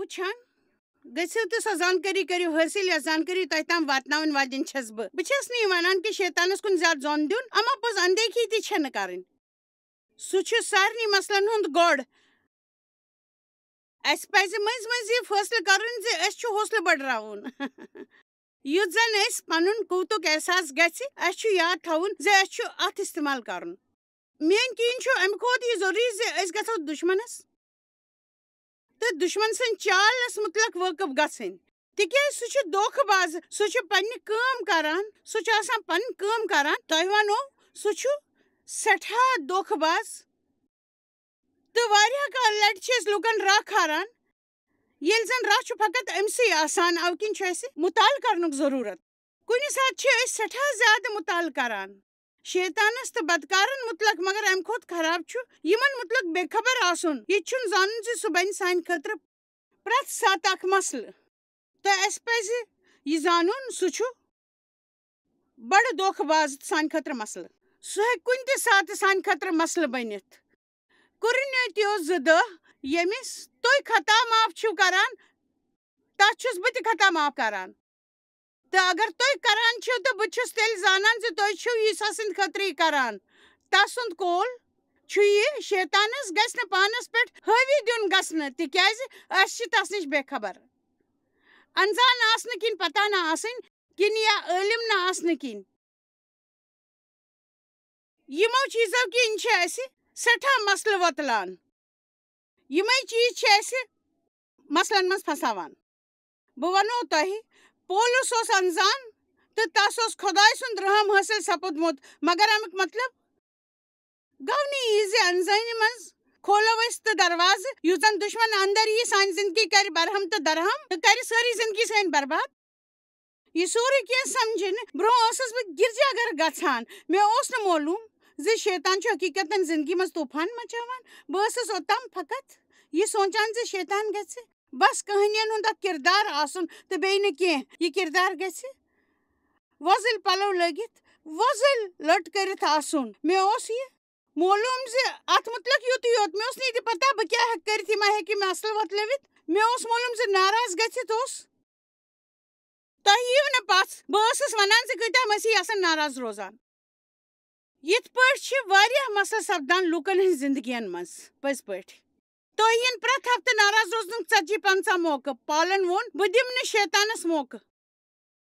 وچھان گژھو تو سو زانکاری کریو حٲصِل یا زانکاری تۄہہِ تام واتناوَن واجٮ۪ن چھَس بہٕ چھَس نہٕ یہِ وَنان کہِ شیطانَس کُن زیادٕ زوٚن دیُن اما پوٚز اندیکھی تہِ چھَنہٕ کَرٕنۍ سُہ چھُ سارنٕے مسلن ہُنٛد گۄڈ اَسہِ پَزِ مٔنٛزۍ مٔنٛزۍ یہِ فٲصلہٕ کَرُن زِ أسۍ چھُ حوصلہٕ بٔڑراوُن یُتھ زَن أسۍ پَنُن قوتُک احساس گژھِ اَسہِ چھُ یاد تھاوُن زِ اَسہِ چھُ اَتھ اِستعمال کَرُن میٛٲنۍ کِنۍ چھُ اَمہِ کھۄتہٕ یہِ ضروٗری زِ أسۍ گژھو دُشمنس تہٕ دُشمن سٕنٛدۍ چالس مُتعلق وٲقف گژھٕنۍ تِکیٛازِ سُہ چھُ دھوکہٕ باز سُہ چھُ پننہِ کٲم کران سُہ چھُ آسان پنٕنۍ کٲم کران تۄہہِ وَنو سُہ چھُ سٮ۪ٹھاہ دھوکہٕ باز تہٕ واریاہ کالہٕ لٹہِ چھِ أسۍ لُکن راہ کھاران ییٚلہِ زن راہ چھُ فقط أمسٕے آسان اَوٕ کِنۍ چھُ اَسہِ مُطالعہٕ کرنُک ضروٗرت کُنہِ ساتہٕ چھِ أسۍ سٮ۪ٹھاہ زیادٕ مُطالعہٕ کران شیطانس تہٕ بدکارن مُتعلق مگر اَمہِ کھۄتہٕ خراب چھُ یِمن مُتعلق بے خبر آسُن یہِ تہِ چھُنہٕ زانُن زِ سُہ بنہِ سانہِ خٲطرٕ پرٛٮ۪تھ ساتہٕ اکھ مسلہٕ تہٕ اَسہِ پَزِ یہِ زانُن سُہ چھُ بڑٕ دھوکہٕ باز سانہِ خٲطرٕ مسلہٕ سُہ ہیٚکہِ کُنہِ تہِ ساتہٕ سانہِ خٲطرٕ مسلہٕ بٔنِتھ کُرنیتیو 2 دۄہ ییٚمِس تُہۍ خطا معاف چھِو کران تتھ چھُس بہٕ تہِ خطا معاف کران تہٕ اگر تُہۍ کران چھِو تہٕ بہٕ چھُس تیٚلہِ زانان زِ تُہۍ چھِو عیٖسیٰ سٕنٛدِ خٲطرٕ یہِ کران تسُنٛد قول چھُ یہِ شیطانس گژھِ نہٕ پانس پٮ۪ٹھ حٲوی دیُن گژھنہٕ تِکیٛازِ أسۍ چھِ تس نِش بے خبر انزان آسنہٕ کِنۍ پتہ نہ آسٕنۍ کِنہٕ یا عٲلِم نہ آسنہٕ کِنۍ یِمو چیٖزو کِنۍ چھِ اَسہِ سٮ۪ٹھاہ مسلہٕ وۄتلان یِمے چیٖز چھِ اَسہِ مسلن منٛز پھساوان بہٕ وَنو تۄہہِ پولس اوس انزان تہٕ تس اوس خۄداے سُنٛد رحم حٲصِل سپُدمُت مگر امیُک مطلب گوٚو نہٕ یہِ زِ انزٲنی منٛز کھولو أسۍ تہٕ دروازٕ یُس زن دُشمن اندر یی سانہِ زندگی کرِ برہم تہٕ درہم تہٕ کرِ سٲری زندگی سٲنۍ برباد یہِ سورُے کینٛہہ سمجھِنہٕ برونٛہہ ٲسٕس بہٕ گرجا گھر گژھان مےٚ اوس نہٕ معلوٗم زِ شیطان چھُ حقیٖقتن زندگی منٛز طوٗفان مچاوان بہٕ ٲسٕس اوٚتام فقط یہِ سونٛچان زِ شیطان گژھِ بس کہانین ہُنٛد اکھ کردار آسُن تہٕ بیٚیہِ نہٕ کینٛہہ یہِ کردار گژھِ وۄزٕلۍ پلو لٲگِتھ وۄزٕلۍ لٔٹ کٔرِتھ آسُن مےٚ اوس یہِ معلوٗم زِ اتھ مُتعلق یُتُے یوت مےٚ اوس نہٕ یہِ تہِ پتہ بہٕ کیٛاہ ہٮ۪کہٕ کٔرِتھ یہِ ما ہیٚکہِ مسلہٕ وۄتلٲوِتھ مےٚ اوس معلوٗم زِ ناراض گٔژھِتھ اوس تۄہہِ یِیِو نہٕ پژھ بہٕ ٲسٕس ونان زِ کۭتیاہ مسیح آسن ناراض روزان یِتھ پٲٹھۍ چھِ واریاہ مسلہٕ سپدان لوٗکن ہٕنٛزِ زندگین منٛز پٔزۍ پٲٹھۍ تۄہہِ یِن پرٛٮ۪تھ ہفتہٕ ناراض روزنُک 40-50 موقعہٕ پالن ووٚن بہٕ دِمہٕ نہٕ شیطانس موقعہٕ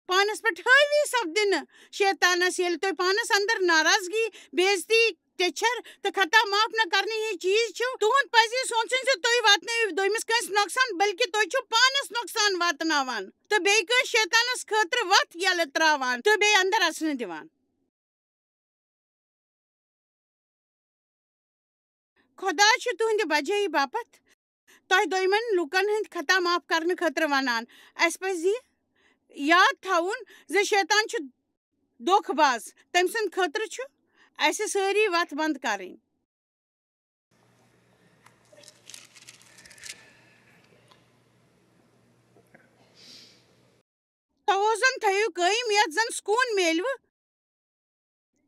پانس پٮ۪ٹھ حٲوی سپدِنہٕ شیطانس ییٚلہِ تُہۍ پانس اندر ناراضگی بے عزتی ٹیچھر تہٕ خطا معاف نہ کرنہٕ ہِوۍ چیٖز چھِو تُہُنٛد پزِ یہِ سونٛچُن زِ تُہۍ واتنٲیِو دوٚیمِس کٲنٛسہِ نۄقصان بلکہِ تُہۍ چھِو پانس نۄقصان واتناوان تہٕ بیٚیہِ کٲنٛسہِ شیطانس خٲطرٕ وتھ یلہٕ تراوان تہٕ بیٚیہِ اندر اژنہٕ دِوان خۄدا چھُ تُہنٛدِ بجٲیی باپتھ تۄہہِ دوٚیمٮ۪ن لُکن ہٕنٛدۍ خطا معاف کرنہٕ خٲطرٕ ونان اَسہِ پزِ یہِ یاد تھاوُن زِ شیطان چھُ دھوکہٕ باز تٔمۍ سٕنٛدِ خٲطرٕ چھُ اَسہِ سٲری وتھ بنٛد کرٕنۍ توازن تھٲیِو قٲیِم یتھ زن سکوٗن میلوٕ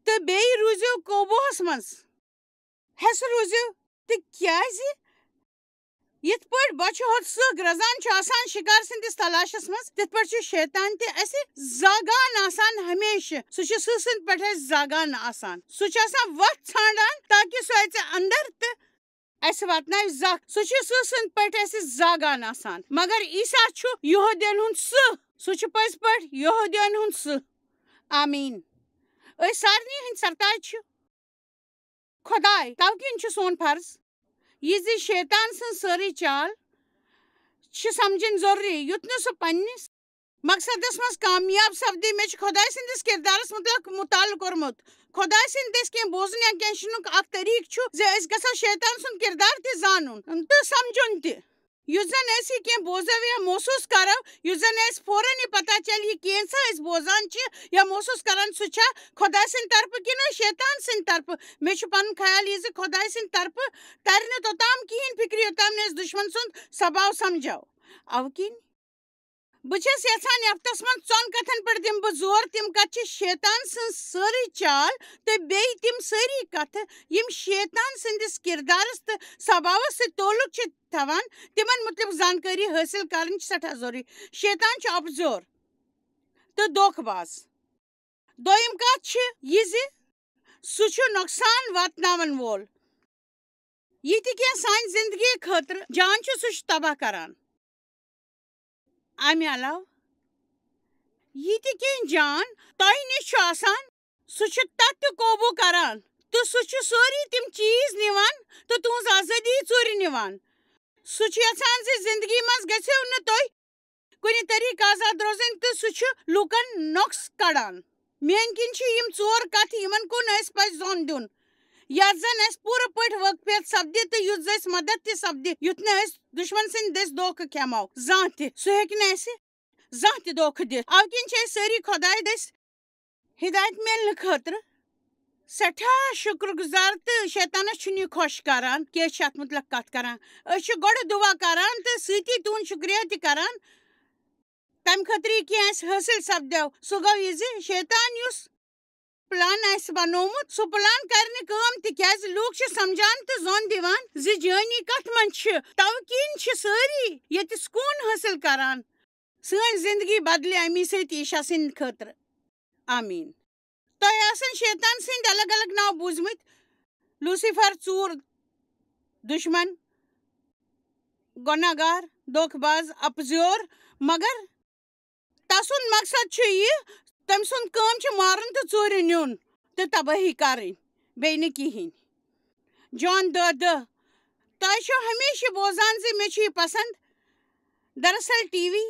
تہٕ بیٚیہِ روٗزِو قوبوٗہس منٛز حٮ۪سہٕ روٗزِو تِکیٛازِ یِتھ پٲٹھۍ بۄچھِ ہوٚت سٕہہ رزان چھُ آسان شِکار سٕنٛدِس تلاشس منٛز تِتھ پٲٹھۍ چھُ شیطان تہِ اَسہِ زاگان آسان ہمیشہٕ سُہ چھُ سٕہہ سٕنٛدۍ پٲٹھۍ اَسہِ زاگان آسان سُہ چھُ آسان وتھ ژھانڈان تاکہِ سُہ اژِ انٛدر تہٕ اَسہِ واتناوِ زکھ سُہ چھُ سٕہہ سٕنٛدۍ پٲٹھۍ اَسہِ زاگان آسان مگر عیٖسیٰ چھُ یہوٗدین ہُنٛد سٕہہ سُہ چھُ پٔزۍ پٲٹھۍ یہوٗدین ہُنٛد سٕہہ آمیٖن أسۍ سارنٕے ہٕنٛدۍ سرتاج چھِ خۄداے تَوٕ کِنۍ چھُ سون فرض یہِ زِ شیطان سٕنٛز سٲرٕے چال چھِ سمجھِنۍ ضروٗری یُتھ نہٕ سُہ پننِس مقصدس منٛز کامیاب سپدِ مےٚ چھُ خۄداے سٕنٛدِس کِردارس مُتعلق مُطالعہٕ کوٚرمُت خۄداے سٕنٛدۍ دٔسۍ کینٛہہ بوزُن یا کینٛہہ شُنُک اکھ طٔریٖقہٕ چھُ زِ أسۍ گژھو شیطان سُنٛد کِردار تہِ زانُن تہٕ سمجُن تہِ یُس زن أسۍ یہِ کینٛہہ بوزو یا محسوٗس کرو یُس زن اَسہِ فوراً یہِ پتہ چلہِ یہِ کینٛژھا أسۍ بوزان چھِ یا محسوٗس کران سُہ چھا خۄداے سٕنٛدِ طرفہٕ کِنہٕ شیطان سٕنٛدِ طرفہٕ مےٚ چھُ پنُن خیال یہِ زِ خۄداے سٕنٛدِ طرفہٕ ترِ نہٕ توٚتام کِہیٖنۍ فِکرِ یوٚتام نہٕ أسۍ دُشمن سُنٛد سباو سمجھو اَوٕ کِنۍ بچس یژھان ہفتس من ژون کتن پہ دم بہ زور تم کت شیطان سن ساری چال تو بیٚیہِ تم ساری کتھ یم شیطان سندس کردارس تو سباوس ست تعلق تھوان تمن متعلق زانکاری حاصل کرن سٹھاہ ضروری. شیطان اپزور تو دھوکہ باز. دویم کت یہ سہ نقصان واتناون وول. یہ تہ کینٛہہ سانہِ زندگی خٲطرٕ جان سہ تباہ کران. امہ علاوٕ یہ تہ کینٛہہ جان تۄہہِ نِش چھُ آسان سہ تتھ تہ قوبوٗ کران تو سہ سٲری تم چیز نِوان تو تہنٛز آزٲدی ژوٗرِ نِوان. سہ یژھان زندگی مز گژھِو نہٕ تُہۍ کُنہِ طریقہٕ آزاد روزٕنۍ تہٕ سہ لوٗکن نۄقص کڑان. میٲنۍ کِنۍ چھِ یِم ژور کتھ یمن کُن اسہِ پزِ زوٚن دیُن یتھ زن اسہِ پوٗرٕ پٲٹھۍ وٲقفیت سپدِ تہٕ یُتھ اسہِ مدد تہِ سپدِ یُتھ نہٕ أسۍ دشمن سٕنٛدۍ دٔسۍ دھوکہٕ کھٮ۪مو زانٛہہ تہِ. سُہ ہیٚکہِ نہٕ اسہِ زانٛہہ تہِ دھوکہٕ دِتھ. اَوٕ کِنۍ چھِ أسۍ سٲری خۄداے دٔسۍ ہدایت میلنہٕ خٲطرٕ سٮ۪ٹھاہ شُکر گُزار تہٕ شیطانس چھُنہٕ یہِ خۄش کران کہِ أسۍ چھِ اتھ متعلق کتھ کران. أسۍ چھِ گۄڈٕ دُعا کران تہٕ سۭتی تُہُنٛد شُکریہ تہِ کران تمہِ خٲطرٕ یہِ کینٛہہ اسہِ حٲصِل سپدیو. سُہ گوٚو یہِ زِ شیطان یُس پلان آسہِ بنومُت سُہ پلان کرِ نہٕ کٲم تِکیازِ لوٗکھ چھِ سمجھان تہٕ زوٚن دِوان زِ جٲنی کتھ منٛز چھِ توٕ کِنۍ چھِ سٲری ییٚتہِ سکوٗن حٲصِل کران. سٲنۍ زندگی بدلہِ امی سۭتۍ عیٖشا سٕنٛدِ خٲطرٕ. آمیٖن. تۄہہِ آسن شیطان سٕنٛدۍ الگ الگ ناو بوٗزمٕتۍ. لوٗسِفر ژوٗر دُشمن گۄناہ گار دھوکہٕ باز اپزیور. مگر تسُنٛد مقصد چھُ یہِ تٔمۍ سُنٛد کٲم چھِ مارُن تہٕ ژوٗرِ نیُن تہٕ تبٲہی کرٕنۍ بیٚیہِ نہٕ کِہیٖنۍ. جان 10:10. تۄہہِ چھُو ہمیشہِ بوزان زِ مےٚ چھُ یہِ پسنٛد. دراصل ٹی وی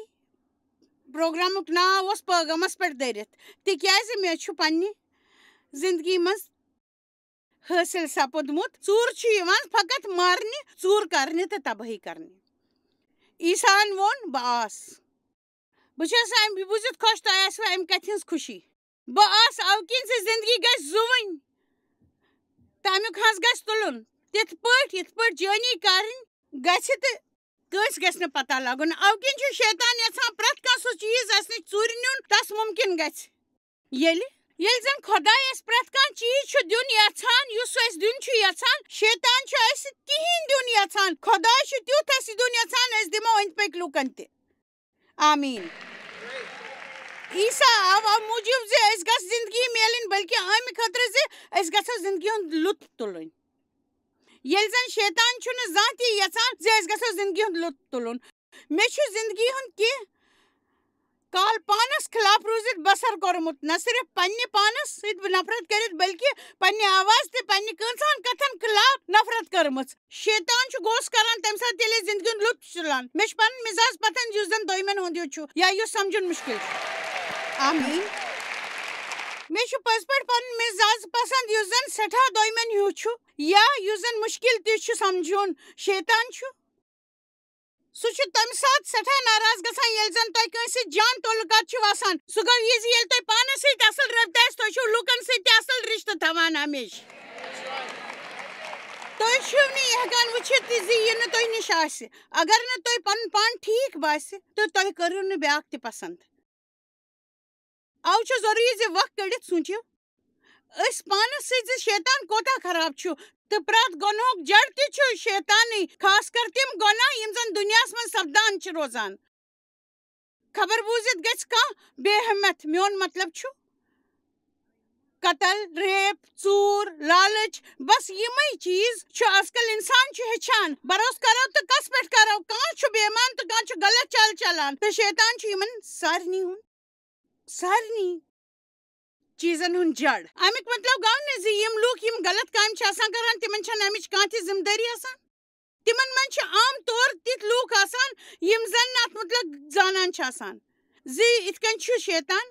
پروگرامُک ناو اوس پٲغامس پٮ۪ٹھ دٔرِتھ تِکیازِ مےٚ چھُ پننہِ زندگی منٛز حٲصِل سپُدمُت ژوٗر چھُ یِوان فقط مارنہِ ژوٗر کرنہِ تہٕ تبٲہی کرنہِ. عیٖساہن ووٚن بہٕ آس. بہٕ چھس امہِ بوٗزِتھ خۄش تۄہہِ آسوٕ امہِ کتھِ ہٕنٛز خوشی. بہٕ آس اَوٕ کِنۍ زِ زندگی گژھِ زُوٕنۍ تہٕ امیُک حظ گژھِ تُلُن تِتھ پٲٹھۍ یِتھ پٲٹھۍ جٲنی کرٕنۍ گژھِ تہٕ کٲنٛسہِ گژھِ نہٕ پتہ لگُن. اَوٕ کِنۍ چھُ شیطان یژھان پرٛٮ۪تھ کانٛہہ سُہ چیٖز اسہِ نِش ژوٗرِ نیُن تس مُمکِن گژھِ. ییٚلہِ زن خۄداے اسہِ پرٛٮ۪تھ کانٛہہ چیٖز چھُ دیُن یژھان یُس سُہ اسہِ دیُن چھُ یژھان شیطان چھُ اسہِ کِہیٖنۍ دیُن یژھان. خۄداے چھُ تیُتھ اسہِ دیُن یژھان أسۍ دِمو أنٛدۍ پٔکۍ لوٗکن تہِ. آمیٖن. عیٖسا آو اَمہِ موٗجوٗب زِ أسۍ گژھِ زندگی میلٕنۍ بلکہِ امہِ خٲطرٕ زِ أسۍ گژھو زندگی ہُنٛد لُطف تُلٕنۍ. ییٚلہِ زن شیطان چھُنہٕ زانٛہہ تہِ یژھان زِ أسۍ گژھو زندگی ہُنٛد لُطف تُلُن. مےٚ چھُ زندگی ہُنٛد کینٛہہ کال پانس خلاف روٗزِتھ بسر کوٚرمُت نہ صرف پننہِ پانس سۭتۍ نفرت کٔرِتھ بلکہِ پننہِ آواز تہٕ پننہِ کینٛژھن کتھن خلاف نفرت کٔرمٕژ. شیطان چھُ غوسہٕ کران تمہِ ساتہٕ ییٚلہِ أسۍ زندگی ہُنٛد لُطف چھِ تُلان. مےٚ چھُ پنُن مزاج پسنٛد یُس زن دوٚیمٮ۪ن ہُنٛد ہیوٗ چھُ یا یُس سمجُن مُشکِل چھُ. آمیٖن. مےٚ چھُ پٔزۍ پٲٹھۍ پنُن مزاج پسنٛد یُس زن سٮ۪ٹھاہ دوٚیمٮ۪ن ہیوٗ چھُ یا یُس زن مُشکِل تہِ چھُ سمجُن. شیطان چھُ سُہ چھُ تمہِ ساتہٕ سٮ۪ٹھاہ ناراض گژھان ییٚلہِ زن تۄہہِ کٲنٛسہِ سۭتۍ جان تعلقات چھِو آسان. سُہ گوٚو یہِ زِ ییٚلہِ تۄہہِ پانس سۭتۍ اصل رٲبطہٕ آسہِ تُہۍ چھِو لوٗکن سۭتۍ تہِ اصل رشتہٕ تھاوان ہمیشہِ. تُہۍ چھِو نہٕ یہِ ہٮ۪کان وٕچھِتھ تہِ زِ یہِ نہٕ تۄہہِ نِش آسہِ. اگر نہٕ تۄہہِ پنُن پان ٹھیٖک باسہِ تہٕ تۄہہِ کٔرِو نہٕ بیٛاکھ تہِ پسنٛد. اَوٕ چھُ ضروٗری زِ وق کٔڑِتھ سوٗنٛچِو أسۍ پانس سۭتۍ زِ شیطان کوتاہ خراب چھُ تہٕ پرٛٮ۪تھ گۄنہُک جڑ تہِ چھُ شیطانٕے خاص کر تِم گۄناہ یِم زن دُنیاہس منٛز سپدان چھِ روزان. خبر بوٗزِتھ گژھِ کانٛہہ بے ہمت. میون مطلب چھُ قتل ریپ ژوٗر لالٕچ بس یِمے چیٖز چھُ آزکل انسان چھُ ہیٚچھان. بروسہٕ کرو تہٕ کس پٮ۪ٹھ کرو. کانٛہہ چھُ بے ایمان تہٕ کانٛہہ چھُ غلط چال چلان تہٕ شیطان چھُ یِمن سارنٕے چیٖزن ہُنٛد جڑ. امیُک مطلب گوٚو نہٕ زِ یِم لوٗکھ یِم غلط کامہِ چھِ آسان کران تِمن چھنہٕ امِچ کانٛہہ تہِ ذمہٕ دٲری آسان. تِمن منٛز چھِ عام طور تِتھۍ لوٗکھ آسان یِم زن نہٕ اتھ متعلق زانان چھِ آسان زِ یِتھ کٔنۍ چھُ شیطان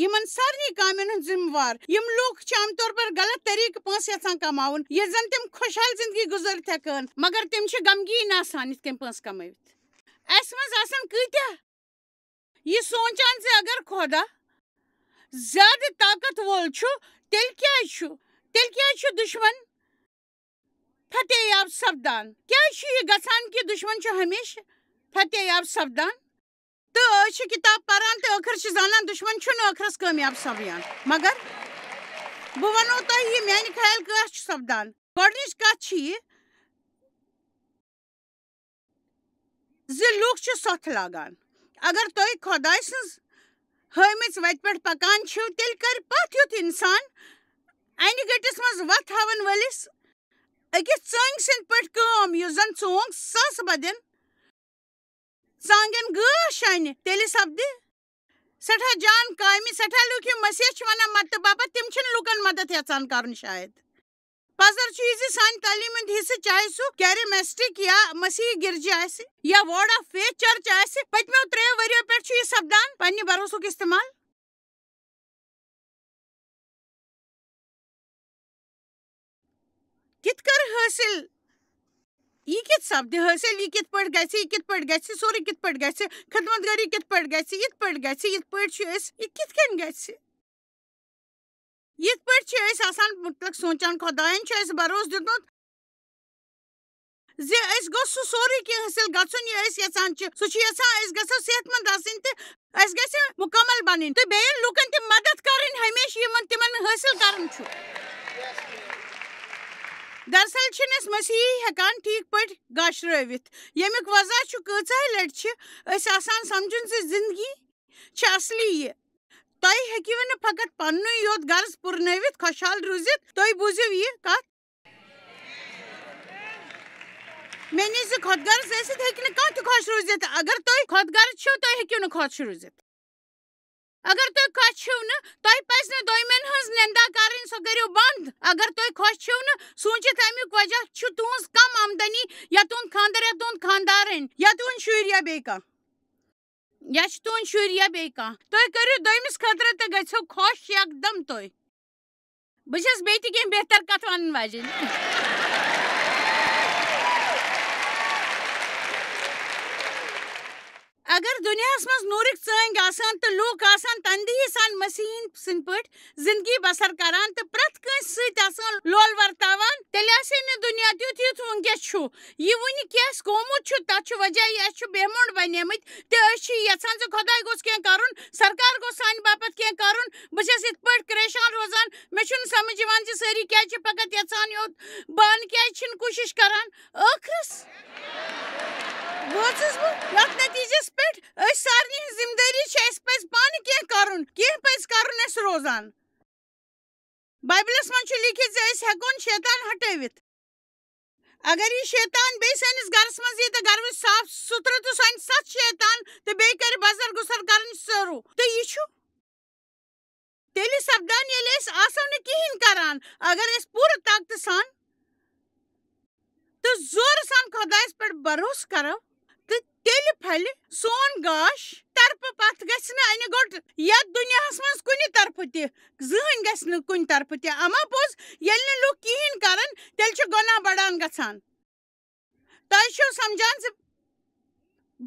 یِمن سارنٕے کامٮ۪ن ہُنٛد ذمہٕ وار. یِم لوٗکھ چھِ عام طور پر غلط طریقہٕ پونٛسہٕ یژھان کماوُن ییٚلہِ زن تِم خۄشحال زندگی گُزٲرِتھ ہٮ۪کان مگر تِم چھِ غمگیٖن آسان یِتھ کٔنۍ پونٛسہٕ کمٲوِتھ. اسہِ منٛز آسان کۭتیاہ یہِ سونٛچان زِ اگر خۄدا زیادٕ طاقت وول چھُ تیٚلہِ کیٛازِ چھُ دُشمن فتح یاب سپدان. کیٛازِ چھُ یہِ گژھان کہِ دُشمن چھُ ہمیشہِ فتح یاب سپدان. تو کتاب پران تو ٲخر زانان دشمن چھُنہٕ ٲخرس کامیاب سپدان مگر بہٕ ونو تۄہہِ یہِ میانہِ خیال کیٛاہ چھُ سپدان گۄڈنِچ کتھ چھِ یہِ زِ لُکھ چھِ سۄتھ لاگان اگر تُہۍ خۄداے سٕنٛز ہٲومٕژ وتہِ پٮ۪ٹھ پکان چھِو تیٚلہِ کرِ پتھ یُتھ انسان انہِ گٔٹِس منٛز وتھ ہاوَن وٲلِس أکِس ژٲنٛگۍ سٕنٛدۍ پٲٹھۍ کٲم یُس زن ژونٛگ ساسہٕ بدٮ۪ن ژانٛگٮ۪ن گاش انہِ تیٚلہِ سپدِ سٮ۪ٹھاہ جان کامہِ سٮ۪ٹھاہ لُکھ یِم مسیح چھِ ونان مدتہٕ باپتھ تِم چھِنہٕ لُکن مدد یژھان کرُن شاید پزر چھُ یہِ زِ سانہِ تعلیٖم ہُنٛد حصہٕ چاہے سُہ کیرمسٹک یا مسیحی گرجہِ آسہِ یا وارڈ آف فیتھ چرچ آسہِ پٔتمیو 3 ؤرۍیو پٮ۪ٹھ چھُ یہِ سپدان پننہِ بروسُک استعمال کِتھ کٔر حٲصِل یہ کِتھ سپدِ حٲصِل یہِ کِتھ پٲٹھۍ گژھِ یہِ کِتھ پٲٹھۍ گژھِ سورُے کِتھ پٲٹھۍ گژھِ خدمت گٲری کِتھ پٲٹھۍ گژھِ یِتھ پٲٹھۍ گژھِ یِتھ پٲٹھۍ چھِ أسۍ یہِ کِتھ کٔنۍ گژھِ یِتھ پٲٹھۍ چھِ أسۍ آسان مُتلق سونٛچان خۄدایَن چھُ اَسہِ بروسہٕ دیُتمُت زِ أسۍ گوٚژھ سُہ سورُے کینٛہہ حٲصِل گژھُن یہِ أسۍ یژھان چھِ سُہ چھُ یژھان أسۍ گژھو صحت مند آسٕنۍ تہٕ اَسہِ گژھِ مُکمل بنٕنۍ تہٕ بیٚیہِ لُکن تہِ مدد کرٕنۍ ہمیشہٕ یِمن تِمن حٲصِل کرُن چھُ دراصل چھِنہٕ أسۍ مسیحی ہٮ۪کان ٹھیٖک پٲٹھۍ گاشرٲوِتھ ییٚمیُک وجہ چھُ کۭژاہ لٹہِ چھِ أسۍ آسان سمجھُن زِ زندگی چھِ اصلی یہِ تۄہہِ ہیٚکِو نہٕ فقط پننُے یوت غرض پُرنٲوِتھ خۄشحال روٗزِتھ تُہۍ بوٗزِو یہِ کتھ مےٚ نِش زِ خۄد غرض ٲسِتھ ہیٚکہِ نہٕ کانٛہہ تہِ خۄش روٗزِتھ اگر تُہۍ خۄد غرض چھِو تُہۍ ہیٚکِو نہٕ خۄش روٗزِتھ اگر تُہۍ خۄش چھِو نہٕ تۄہہِ پزِ نہٕ دوٚیمٮ۪ن ہٕنٛز نندا کرٕنۍ سۄ کٔرِو بنٛد اگر تُہۍ خۄش چھِو نہٕ سوٗنٛچِتھ امیُک وجہ چھُ تُہنٛز کم آمدنی یا تُہنٛد خانٛدر یا تُہنٛد خانٛدارٕنۍ یا تُہنٛد شُرۍ یا بیٚیہِ کانٛہہ یا چھِ تُہنٛد شُرۍ یا بیٚیہِ کانٛہہ تُہۍ کٔرِو دوٚیمِس خٲطرٕ تہٕ گٔژھِو خۄش یکدم تُہۍ بہٕ چھَس بیٚیہِ تہِ کینٛہہ بہتر کتھ ونن واجیٚنۍ اگر دُنیاہس منٛز نوٗرٕکۍ ژٲنٛگۍ آسان تہٕ لوٗکھ آسان تندیٖہی سان مسیحین سٕنٛدۍ پٲٹھۍ زندگی بسر کران تہٕ پرٛٮ۪تھ کٲنٛسہِ سۭتۍ آسان لول ورتاوان تیٚلہِ آسہِ ہے نہٕ دُنیا تیُتھ یُتھ وٕنکیٚس چھُ یہِ وٕنہِ کیٛاہ اَسہِ گوٚمُت چھُ تتھ چھُ وجہ یہِ اَسہِ چھُ بےٚموٚنٛڈ بنیمٕتۍ تہٕ أسۍ چھِ یژھان زِ خۄداے گوٚژھ کینٛہہ کرُن سرکار گوٚژھ سانہِ باپتھ کینٛہہ کرُن بہٕ چھَس یِتھ پٲٹھۍ پریشان روزان مےٚ چھُنہٕ سمجھ یِوان زِ سٲری کیٛازِ چھِ فقط یژھان یوت بانہٕ کیٛازِ چھِنہٕ کوٗشش کران ٲخرس وٲژٕس بہٕ یتھ نتیٖجس پٮ۪ٹھ أسۍ سارنٕے ہٕنٛز ذمہٕ دٲری چھِ اَسہِ پزِ پانہٕ کینٛہہ کرُن کینٛہہ پزِ کرُن اَسہِ روزان بایبلس منٛز چھُ لیٖکھِتھ زِ أسۍ ہٮ۪کون شیطان ہٹٲوِتھ اگر یہِ شیطان بیٚیہِ سٲنِس گرس منٛز یی تہٕ گرٕ وٕچھِ صاف سُتھرٕ تہٕ سۄ انہِ 7 شیطان تہٕ بیٚیہِ کرِ بزر گُسر کرٕنۍ شروٗع تہٕ یہِ چھُ تیٚلہِ سپدان ییٚلہِ أسۍ آسو نہٕ کِہیٖنۍ کران اگر أسۍ پوٗرٕ طاقتہٕ سان تہٕ زورٕ سان خۄدایس پٮ۪ٹھ بروسہٕ کرو تہٕ تیٚلہِ پھلہِ سون گاش طرفہٕ پتھ گژھِ نہٕ انہِ گوٚٹ یتھ دُنیاہس منٛز کُنہِ طرفہٕ تہِ زٕہٕنۍ گژھِ نہٕ کُنہِ طرفہٕ تہِ اما پوٚز ییٚلہِ نہٕ لُکھ کِہیٖنۍ کرن تیٚلہِ چھُ گۄناہ بڑان گژھان تۄہہِ چھُو سمجھان زِ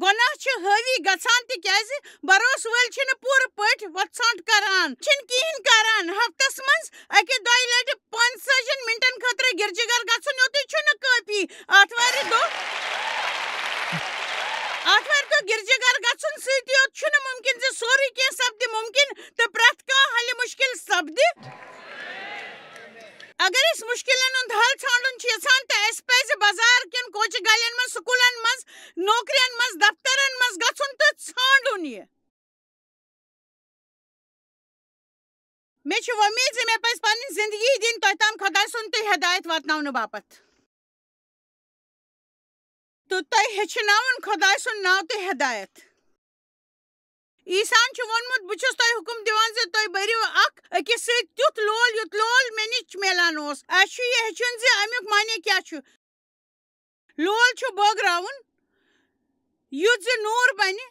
گۄناہ چھُ حٲوی گژھان تِکیازِ بروسہٕ وٲلۍ چھِنہٕ پوٗرٕ پٲٹھۍ وۄتھژھانٛٹ کران چھِنہٕ کِہیٖنۍ کران ہفتس منٛز 1-2 لٹہِ 45 منٹن خٲطرٕ گرجہِ گھر گژھُن یوتُے چھُنہٕ کٲفی آتھوارِ دۄہ گرجہِ گھر گژھُن سۭتۍ یوت چھُنہٕ مُمکِن زِ سورُے کینٛہہ سپدِ مُمکِن تہٕ پرٛٮ۪تھ کانٛہہ حلہِ مُشکِل سپدِ اگر أسۍ مُشکِلن ہُنٛد حل ژھانڈُن چھِ یژھان تہٕ اَسہِ پزِ بازار کٮ۪ن کوچہِ گلین منٛز سکوٗلن منٛز نوکرین منٛز دفترن منٛز گژھُن تہٕ ژھانڈُن یہِ مےٚ چھِ وۄمید زِ مےٚ پزِ پنٕنۍ زندگی دِنۍ تۄہہِ تام خۄداے سُنٛد تہٕ ہدایت واتناونہٕ باپتھ تہٕ تۄہہِ ہیٚچھناوُن خۄداے سُنٛد ناو تہٕ ہدایت عیٖساہن چھُ ووٚنمُت بہٕ چھُس تۄہہِ حُکم دِوان زِ تُہۍ بٔرِو اکھ أکِس سۭتۍ تیُتھ لول یُتھ لول مےٚ نِش میلان اوس اَسہِ چھُ یہِ ہیٚچھُن زِ امیُک معنے کیٛاہ چھُ لول چھُ بٲگراوُن یُتھ زِ نوٗر بنہِ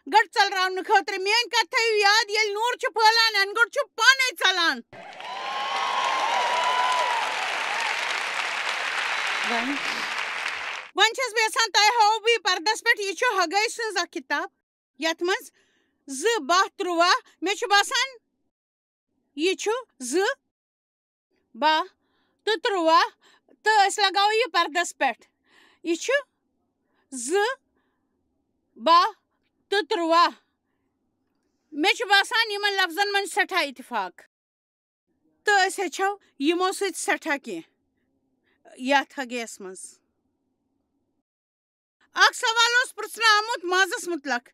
گٹ ژلراونہٕ خٲطرٕ میٲنۍ کتھ تھٲیِو یاد ییٚلہِ نوٗر چھُ پھٔہلان اَنہِ گوٚٹ چھُ پانے ژلان وۄنۍ چھَس بہٕ یژھان تۄہہِ ہاوو بہٕ یہِ پردس پٮ۪ٹھ یہِ چھُ ہگٲے سٕنٛز اکھ کِتاب یتھ منٛز 2:12 مےٚ چھُ باسان یہِ چھُ 2:12 تہٕ 13 تہٕ أسۍ لگاوو یہِ پردس پٮ۪ٹھ یہِ چھُ 2:12 تہٕ 13 مےٚ چھُ باسان یِمن لفظن منٛز سٮ۪ٹھاہ اتفاق تہٕ أسۍ ہیٚچھو یِمو سۭتۍ سٮ۪ٹھاہ کینٛہہ یتھ ہگیس منٛز اکھ سوال اوس پرژھنہٕ آمُت مازس متعلق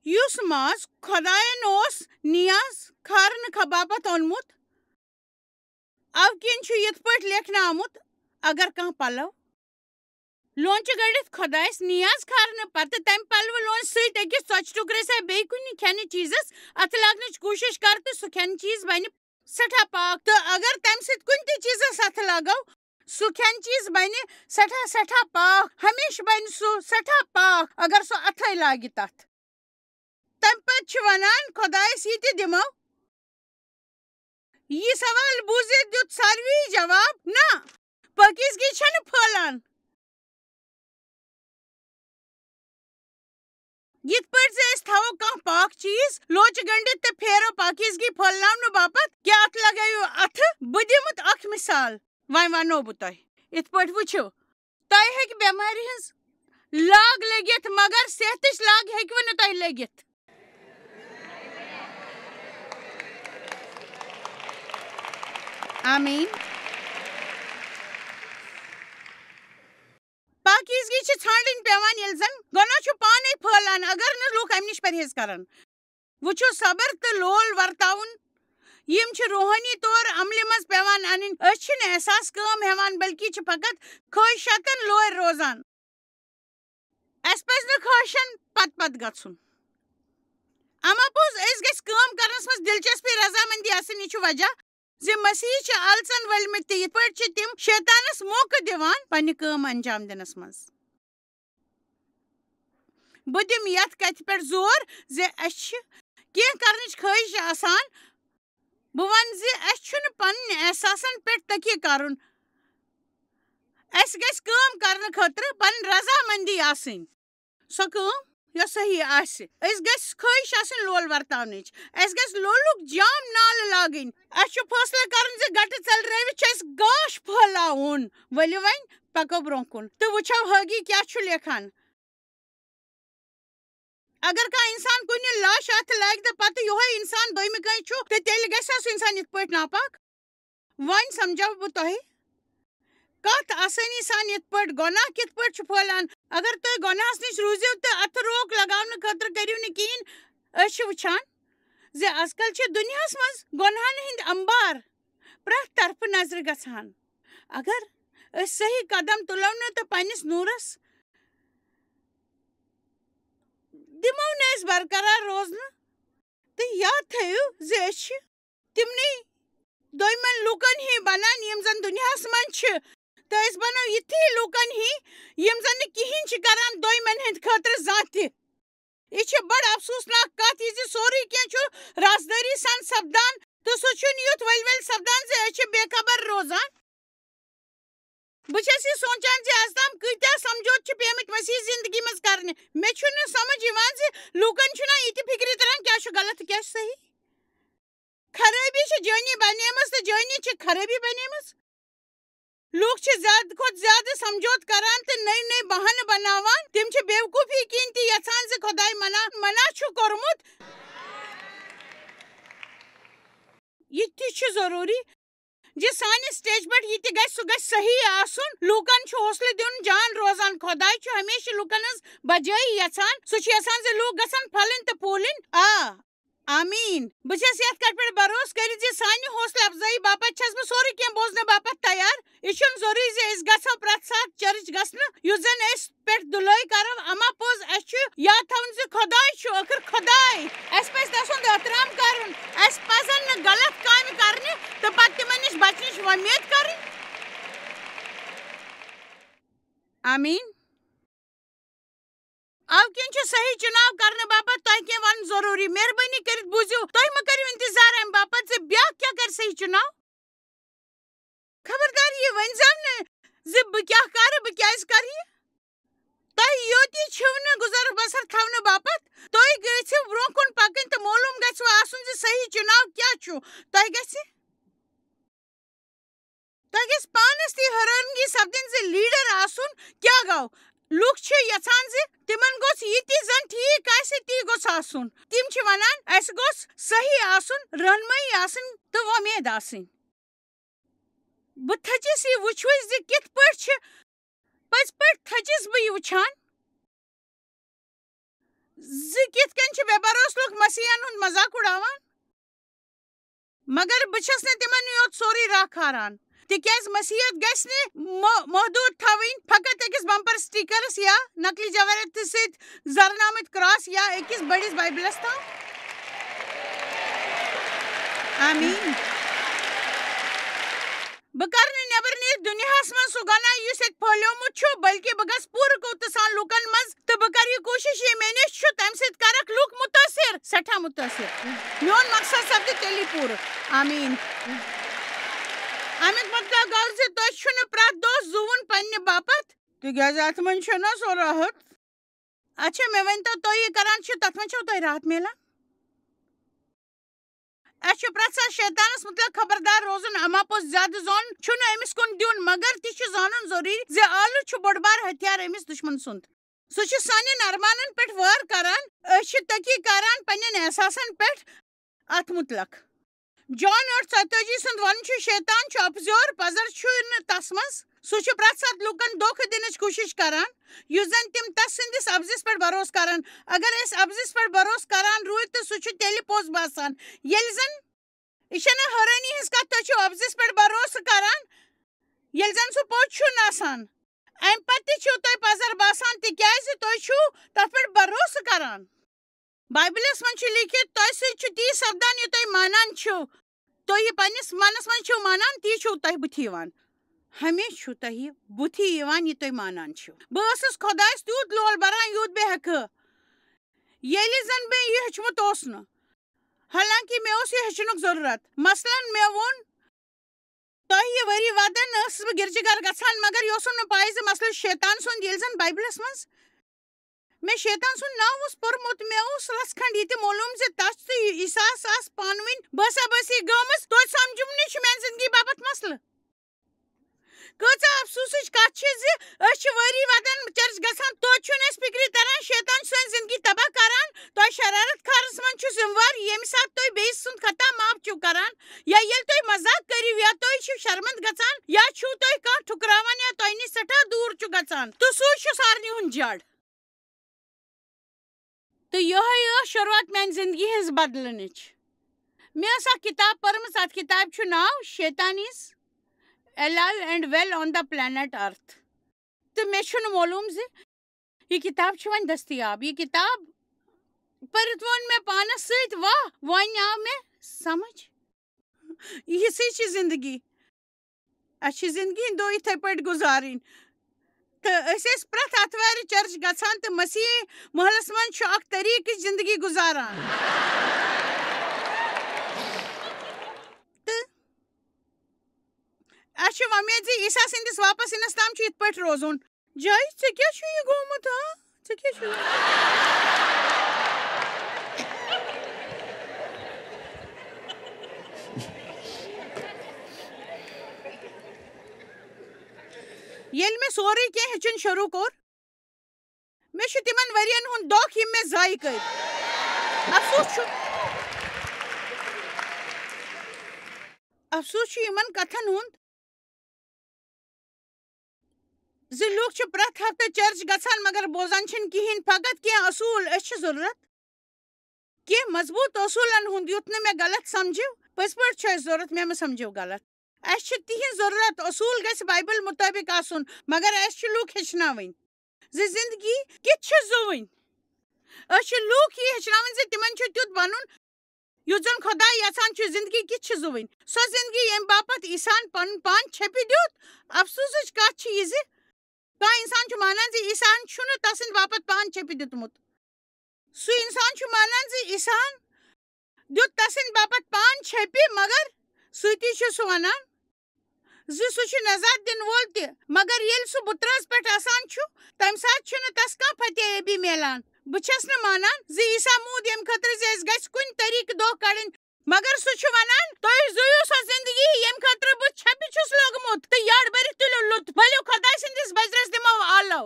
یُس ماز خۄداین اوس نیاز کھارنہٕ باپتھ اوٚنمُت اَوٕ کِنۍ چھُ یِتھ پٲٹھۍ لیکھنہٕ آمُت اگر کانٛہہ پلو لونچہِ گٔڑِتھ خۄدایس نیاز کھارنہٕ پتہٕ تمہِ پلوٕ لونچہِ سۭتۍ أکِس ژۄچہِ ٹُکرس یا بیٚیہِ کُنہِ کھٮ۪نہٕ چیٖزس اتھٕ لاگنٕچ کوٗشش کر تہٕ سُہ کھٮ۪نہٕ چیٖز بنہِ سٮ۪ٹھاہ پاک تہٕ اگر تمہِ سۭتۍ کُنہِ تہِ چیٖزس اتھٕ لاگو سُہ کھٮ۪نہٕ چیٖز بنہِ سٮ۪ٹھاہ پاک ہمیشہٕ بنہِ سُہ سٮ۪ٹھاہ پاک اگر سُہ اتھے لاگہِ تتھ تمہِ پتہٕ چھِ ونان خۄدایس یہِ تہِ دِمو یہِ سوال بوٗزِتھ دیُت ساروی جواب نہ پٲکیزگی چھنہٕ پھٔہلان یِتھ پٲٹھۍ زِ أسۍ تھاوو کانٛہہ پاک چیٖز لوچہِ گٔنڈِتھ تہٕ پھیرو پٲکیزگی پھٔہلاونہٕ باپتھ کیٛاہ اتھ لگٲیِو اتھٕ بہٕ دِمہٕ اکھ مثال وۄنۍ ونو بہٕ تۄہہِ یِتھ پٲٹھۍ وٕچھِو تۄہہِ ہیٚکہِ بٮ۪مارِ ہٕنٛز لاگ لٔگِتھ مگر صحتٕچ لاگ ہیٚکوٕ نہٕ تۄہہِ لٔگِتھ آمیٖن پاکیزگی چھِ ژھانڈٕنۍ پیٚوان ییٚلہِ زن گۄناہ چھُ پانے پھٔہلان اگر نہٕ لُکھ امہِ نِش پرہیز کرن وٕچھِو صبر تہٕ لول ورتاوُن یِم چھِ روحٲنی طور عملہِ منٛز پیٚوان انٕنۍ أسۍ چھِنہٕ احساس کٲم ہٮ۪وان بلکہِ چھِ فقط خٲہِشاتن لورِ روزان اسہِ پزِ نہٕ خٲہِشن پتہٕ گژھُن اما پوٚز أسۍ گژھِ کٲم کرنس منٛز دلچسپی رضامندی آسٕنۍ یہِ چھُ وجہ زِ مسیح چھِ آلژن ؤلمٕتۍ تہٕ یِتھ پٲٹھۍ چھِ تِم شیطانس موقعہٕ دِوان پننہِ کٲم انجام دِنس منٛز بہٕ دِمہٕ یتھ کتھِ پٮ۪ٹھ زور زِ اسہِ چھِ کینٛہہ کرنٕچ خٲہِش آسان بہٕ ونہٕ زِ اسہِ چھُنہٕ پنٕنۍ احساسن پٮ۪ٹھ تٔکیہِ کرُن اسہِ گژھِ کٲم کرنہٕ خٲطرٕ پنٕنۍ رضامندی آسٕنۍ سۄ کٲم یۄس صحیح آسہِ أسۍ گژھِ خٲہِش آسٕنۍ لول ورتاونٕچ اسہِ گژھِ لولُک جام نالہٕ لاگٕنۍ اسہِ چھُ فٲصلہٕ کرُن زِ گٹہٕ ژٔلرٲوِتھ چھُ اسہِ گاش پھٔہلاوُن ؤلِو وۄنۍ پکو برونٛہہ کُن تہٕ وٕچھو حٲگی کیٛاہ چھُ لیکھان اگر کانٛہہ اِنسان کُنہِ لاش اتھٕ لاگہِ تہٕ پتہٕ یِہوے اِنسان دوٚیمہِ کٲنٛسہِ چھُ تہٕ تیٚلہِ گژھِ سُہ اِنسان یِتھ پٲٹھۍ ناپاک وۄنۍ سمجھاو بہٕ تۄہہِ کتھ آسٲنی سان یِتھ پٲٹھۍ گۄناہ کِتھ پٲٹھۍ چھُ پھٔہلان اگر تُہۍ گۄناہس نِش روٗزِو تہٕ اتھٕ روک لگاونہٕ خٲطرٕ کٔرِو نہٕ کِہیٖنۍ أسۍ چھِ وٕچھان زِ آزکل چھِ دُنیاہس منٛز گۄنہن ہٕنٛدۍ امبار پرٛٮ۪تھ طرفہٕ نظرِ گژھان اگر أسۍ صحیح قدم تُلو نہٕ تہٕ پننِس نوٗرس دِمو نہٕ أسۍ برقرار روزنہٕ تہٕ یاد تھٲیِو زِ أسۍ چھِ تِمنٕے دوٚیمٮ۪ن لوٗکن ہی بنان یِم زن دُنیاہس منٛز چھِ تہٕ أسۍ بنو یِتھی لوٗکن ہی یِم زن نہٕ کِہیٖنۍ چھِ کران دوٚیمٮ۪ن ہٕنٛدِ خٲطرٕ زانٛہہ تہِ یہِ چھِ بڑٕ افسوٗسناک کتھ یہِ زِ سورُے کینٛہہ چھُ رازدٲری سان سپدان تہٕ سُہ چھُنہٕ یُتھ ؤلۍ سپدان زِ أسۍ چھِ بے خبر روزان بہٕ چھس یہِ سونچان زِ آز تام کۭتیاہ سمجھوت چھِ پیٚمٕتۍ مسیح زندگی منٛز کرنہِ مےٚ چھُنہٕ سمجھ یِوان زِ لوٗکن چھُنہ یہِ تہِ فِکرِ تران کیٛاہ چھُ غلط تہٕ کیٛاہ چھُ صحیح خرٲبی چھِ جٲنی بنیمٕژ تہٕ جٲنی چھِ خرٲبی بنیمٕژ لوٗکھ چھِ زیادٕ کھۄتہٕ زیادٕ سمجھوت کران تہٕ نٔے بہانہٕ بناوان تِم چھِ بیوقوٗفی کِنۍ تہِ یژھان زِ خۄداے منع چھُ کوٚرمُت یہِ تہِ چھُ ضروٗری زِ سانہِ سٹیج پٮ۪ٹھ یہِ تہِ گژھِ سُہ گژھِ صحیح آسُن لوٗکن چھُ حوصلہٕ دیُن جان روزان خۄداے چھُ ہمیشہٕ لوٗکن ہٕنٛز بجٲیی یژھان سُہ چھُ یژھان زِ لوٗکھ گژھن پھلٕنۍ تہٕ پھوٗلٕنۍ آمیٖن بہٕ چھس یتھ کتھِ پٮ۪ٹھ بھروسہٕ کٔرِتھ زِ سانہِ حوصلہٕ افزٲیی باپتھ چھس بہٕ سورُے کینٛہہ بوزنہٕ باپتھ تیار یہِ چھُنہٕ ضروٗری زِ أسۍ گژھو پرٛٮ۪تھ ساتہٕ چرچ گژھنہٕ یُس زن أسۍ پٮ۪ٹھ دُلٲے کرو اما پوٚز اسہِ چھُ یاد تھاوُن زِ خۄداے چھُ ٲخٕر خۄداے اسہِ پزِ تسُنٛد احترام کرُن اسہِ پزن نہٕ غلط کامہِ کرنہِ تہٕ پتہٕ تِمن نِش بچنٕچ وۄمید کرٕنۍ آمیٖن اَوٕ کِنۍ چھُ صحیح چُناو کرنہٕ باپتھ تۄہہِ کینٛہہ ونُن ضروٗری مہربٲنی کٔرِتھ بوٗزِو تُہۍ مہٕ کٔرِو انتظار امہِ باپتھ زِ بیٛاکھ کیٛاہ کرِ صحیح چُناو خبردار یہِ ؤنۍزیو نہٕ زِ بہٕ کیٛاہ کرٕ بہٕ کیٛازِ کرٕ یہِ تۄہہِ یوت یہِ چھِو نہٕ گُزر بسر تھاونہٕ باپتھ تُہۍ گٔژھِو برونٛہہ کُن پکٕنۍ تہٕ معلوٗم گژھوٕ آسُن زِ صحیح چُناو کیٛاہ چھُ تۄہہِ گژھِ پانس تہِ حٲرانگی سپدٕنۍ زِ لیڈر آسُن کیٛاہ گوٚو لوک چھِ یژھان زِ تِمن گوٚژھ یہِ تہِ زن ٹھیٖک آسہِ تی گوٚژھ آسُن. تِم چھِ ونان اَسہِ گوٚژھ صحیح آسُن, رہنمٲیی آسٕنۍ تہٕ وۄمید آسٕنۍ. بہٕ تھٔچِس یہِ وٕچھوٕے زِ کِتھ پٲٹھۍ چھِ پٔزۍ پٲٹھۍ تھٔچِس بہٕ یہِ وٕچھان زِ کِتھ کٔنۍ چھِ بے بروس لُکھ مسیحن ہُنٛد مذاق اُڑاوان. مگر بہٕ چھَس نہٕ تِمن یوت سورُے راہ کھاران, تِکیٛازِ مسیحیت گژھِ نہٕ محدوٗد تھاوٕنۍ فقط أکِس بمپر سٹیکرس یا نقلی جوارتہٕ سۭتۍ زرنٲمٕتۍ کراس یا أکِس بٔڑِس بایبلس تام. آمیٖن. بہٕ کَرٕ نہٕ نٮ۪بر نیٖرِتھ دُنیاہس منٛز سُہ گۄناہ یُس ییٚتہِ پھٔہلیومُت چھُ, بٔلکہِ بہٕ گژھٕ پوٗرٕ قوتہٕ سان لوٗکن منٛز تہٕ بہٕ کَرٕ یہِ کوٗشش یہِ مےٚ نِش چھُ تَمہِ سۭتۍ کَرکھ لُکھ مُتٲثر, سٮ۪ٹھاہ مُتٲثر. میون مقصد سپدِ تیٚلی پوٗرٕ. آمیٖن. اَمیُک مطلب گوٚو زِ تۄہہِ چھُنہٕ پرٛٮ۪تھ دۄہ زُوُن پننہِ باپتھ, تِکیٛازِ اتھ منٛز چھُنا سُہ راحت. اچھا مےٚ ؤنۍتو تُہۍ یہِ کران چھِو تتھ منٛز چھو تۄہہِ راحت میلان؟ اَسہِ چھُ پرٛٮ۪تھ ساتہٕ شیطانس مُتعلق خبردار روزُن. اما پوٚز زیادٕ زوٚن چھُنہٕ أمِس کُن دیُن, مگر تہِ چھُ زانُن ضروٗری زِ آلہٕ چھُ بوٚڑ بار ہتھیار أمِس دُشمن سُنٛد. سُہ چھُ سانٮ۪ن ارمانن پٮ۪ٹھ وٲر کران. أسۍ چھِ تٔقی کران پننٮ۪ن احساسن پٮ۪ٹھ اتھ مُتعلق. جان 8:37 سُنٛد ونُن چھُ شیطان چھُ اپزور, پزر چھُنہٕ تس منٛز. سُہ چھُ پرٛٮ۪تھ ساتہٕ لُکن دھوکہٕ دِنٕچ کوٗشش کران یُس زن تِم تس سٕنٛدِس ابزِس پٮ۪ٹھ بروسہٕ کرن. اگر أسۍ ابزِس پٮ۪ٹھ بروسہٕ کران روٗدۍ تہٕ سُہ چھُ تیٚلہِ پوٚز باسان. ییٚلہِ زن یہِ چھَنہٕ حٲرٲنی ہٕنٛز کتھ, تُہۍ چھِو ابزِس پٮ۪ٹھ بروسہٕ کران ییٚلہِ زن سُہ پوٚز چھُنہٕ آسان. امہِ پتہٕ تہِ چھِو تۄہہِ پزر باسان تِکیٛازِ تُہۍ چھِو تتھ پٮ۪ٹھ بروسہٕ کران. بایبلس منٛز چھُ لیٖکھِتھ تۄہہِ سۭتۍ چھُ تی سپدان یہِ تُہۍ مانان چھِو. تُہۍ یہِ پننِس منس منٛز چھِو مانان تی چھُو تۄہہِ بُتھِ یِوان. ہمیشہِ چھُو تۄہہِ بُتھِ یِوان یہِ تُہۍ مانان چھِو. بہٕ ٲسٕس خۄدایس تیوٗت لول بران یوٗت بہٕ ہٮ۪کہٕ, ییٚلہِ زن مےٚ یہِ ہیٚچھمُت اوس نہٕ. حالانکہِ مےٚ اوس یہِ ہیٚچھنُک ضروٗرت. مثلاً مےٚ ووٚن تۄہہِ یہِ ؤری وادن ٲسٕس بہٕ گرجہٕ گر گژھان, مگر یہِ اوسُم نہٕ پاے زِ مسلہٕ چھُ شیطان سُنٛد. ییٚلہِ زن بایبلس منٛز مےٚ شیطان سُنٛد ناو اوس پوٚرمُت, مےٚ اوس رژھ کھنٛڈ یہِ تہِ معلوٗم زِ تس تہٕ عیٖساہس آسہٕ پانہٕ ؤنۍ بٲسا بٲسی گٔمٕژ. توتہِ سمجھُم چھُ میانہِ زندگی باپتھ مسلہٕ. کۭژاہ افسوٗسٕچ کتھ چھِ زِ أسۍ چھِ ؤری ودن چرچ گژھان, توتہِ چھُنہٕ اَسہِ فِکرِ تران شیطان چھُ سٲنۍ زندگی تباہ کران. تۄہہِ شرارت کھارس منٛز چھُ ذِمہٕ ییٚمہِ ساتہٕ تُہۍ بیٚیِس سُنٛد خطا معاف چھِو کران, یا ییٚلہِ تُہۍ مزاق کٔرِو, یا تُہۍ چھِو شرمنٛد گژھان, یا چھُو تُہۍ کانٛہہ ٹھُکراوان یا تۄہہِ نِش سٮ۪ٹھاہ دوٗر چھُ گژھان. تہٕ سُے چھُ سارنٕے ہُنٛد جڑ. تہٕ یِہوٚے ٲس شروٗعات میانہِ زندگی ہٕنٛز بدلنٕچ. مےٚ ٲس اکھ کِتاب پٔرمٕژ, اتھ کِتابہِ چھُ ناو شیطان از alive and well on the planet earth. تہٕ مےٚ چھُنہٕ معلوٗم زِ یہِ کِتاب چھِ وۄنۍ دٔستیاب. یہِ کِتاب پٔرِتھ ووٚن مےٚ پانس سۭتۍ واہ, وۄنۍ آو مےٚ سمجھ یِژھٕے چھِ زندگی. اَسہِ چھِ زندگی ہٕنٛدۍ دۄہ یِتھَے پٲٹھۍ گُزارٕنۍ. تہٕ أسۍ ٲسۍ پرٛٮ۪تھ آتھوارِ چرچ گژھان تہٕ مسیحی محلس منٛز چھُ اکھ طٔریٖقٕچ زندگی گُزاران. تہٕ اَسہِ چھُ وۄمید زِ عیٖسا سٕنٛدِس واپس یِنس تام چھُ یِتھ پٲٹھۍ روزُن. جاے ژےٚ کیٛاہ چھُ یہِ گوٚمُت, ژےٚ کیٛاہ چھُ؟ ییٚلہِ مےٚ سورُے کینٛہہ ہیٚچھُن شروٗع کوٚر, مےٚ چھُ تِمن ؤرین ہُنٛد دۄکھ یِم مےٚ ضایہِ کٔرۍ. افسوٗس چھُ یِمن کتھن ہُنٛد زِ لُکھ چھِ پرٛٮ۪تھ ہفتہٕ چرچ گژھان مگر بوزان چھِنہٕ کِہیٖنۍ. فقط کینٛہہ اصوٗل. أسۍ چھِ ضروٗرت کینٛہہ مضبوٗط اصوٗلن ہُنٛد. یُتھ نہٕ مےٚ غلط سمجھِو, پٔزۍ پٲٹھۍ چھُ اَسہِ ضروٗرت, مےٚ مہٕ سمجھِو غلط. اَسہِ چھِ تِہنٛز ضروٗرت. اصوٗل گژھِ بایبل مُطٲبِق آسُن, مگر اَسہِ چھِ لُکھ ہیٚچھناوٕنۍ زِ زندگی کِتھ چھِ زُوٕنۍ. أسۍ چھِ لُکھ یہِ ہیٚچھناوٕنۍ زِ تِمن چھُ تیُتھ بنُن یُتھ زن خۄدا یژھان چھُ. زندگی کِتھ چھِ زُوٕنۍ, سۄ زندگی ییٚمہِ باپتھ عیٖساہن پنُن پان چھیٚپہِ دیُت. افسوٗسٕچ کتھ چھِ یہِ زِ کانٛہہ اِنسان چھُ مانان زِ عیٖساہن چھُنہٕ تسٕنٛدِ باپتھ پان چھیٚپہِ دیُتمُت. سُہ اِنسان چھُ مانان زِ عیٖساہن دیُت تسٕنٛدِ باپتھ پان چھیٚپہِ, مگر سۭتی چھُ سُہ ونان زِ سُہ چھُ نجات دِنہٕ وول تہِ. مگر ییٚلہِ سُہ بُترٲژ پٮ۪ٹھ آسان چھُ تمہِ ساتہٕ چھُنہٕ تس کانٛہہ فتح یٲبی میلان. بہٕ چھَس نہٕ مانان زِ عیٖسا موٗد ییٚمہِ خٲطرٕ زِ اَسہِ گژھِ کُنہِ طریٖقہٕ دۄہ کڑٕنۍ, مگر سُہ چھُ ونان تُہۍ زُیِو سۄ زندگی ییٚمہِ خٲطرٕ بہٕ چھیٚپہِ چھُس لوگمُت, تہٕ یڈ بٔرِتھ تُلِو لُطف. ؤلِو خۄداے سٕنٛدِس بجرس دِمو آلو.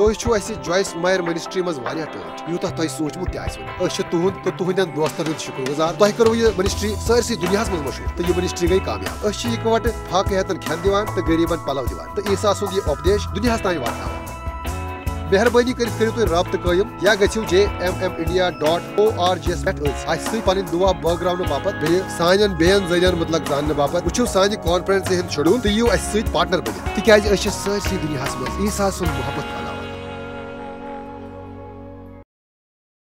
تُہۍ چھِو اَسہِ جویس مایر منسٹری منٛز واریاہ ٹٲٹھۍ یوٗتاہ تۄہہِ سوٗنٛچمُت تہِ آسِوٕ نہٕ. أسۍ چھِ تُہُنٛد تہٕ تُہنٛدٮ۪ن دوستن ہُنٛد شُکر گُزار. تۄہہِ کٔروٕ یہِ منسٹری سٲرسٕے دُنیاہس منٛز مشہوٗر تہٕ یہِ منسٹری گٔیہِ کامیاب. أسۍ چھِ اِکوٹہٕ فاقہٕ ہٮ۪تن کھٮ۪ن دِوان تہٕ غریٖبن پلو دِوان تہٕ عیٖسا سُنٛد یہِ اُپدیش دُنیاہس تانۍ واتناوان. مہربٲنی کٔرِتھ کٔرِو تُہۍ رابطہٕ قٲیِم یا گٔژھِو jmmindia.org یَس پٮ۪ٹھ اَسہِ سۭتۍ پنٕنۍ دُعا بٲگراونہٕ باپتھ بیٚیہِ سانٮ۪ن بیٚین ذٔریعن مُتعلق زاننہٕ باپتھ وٕچھِو سانہِ کانفرنسہِ ہُنٛد شیڈوٗل تہٕ یِیِو اَسہِ سۭتۍ پارٹنر بٔنِتھ تِکیازِ أسۍ چھِ سٲرسٕے دُنیاہس منٛز عیٖسا سُنٛد محبت پھٔہلاوان.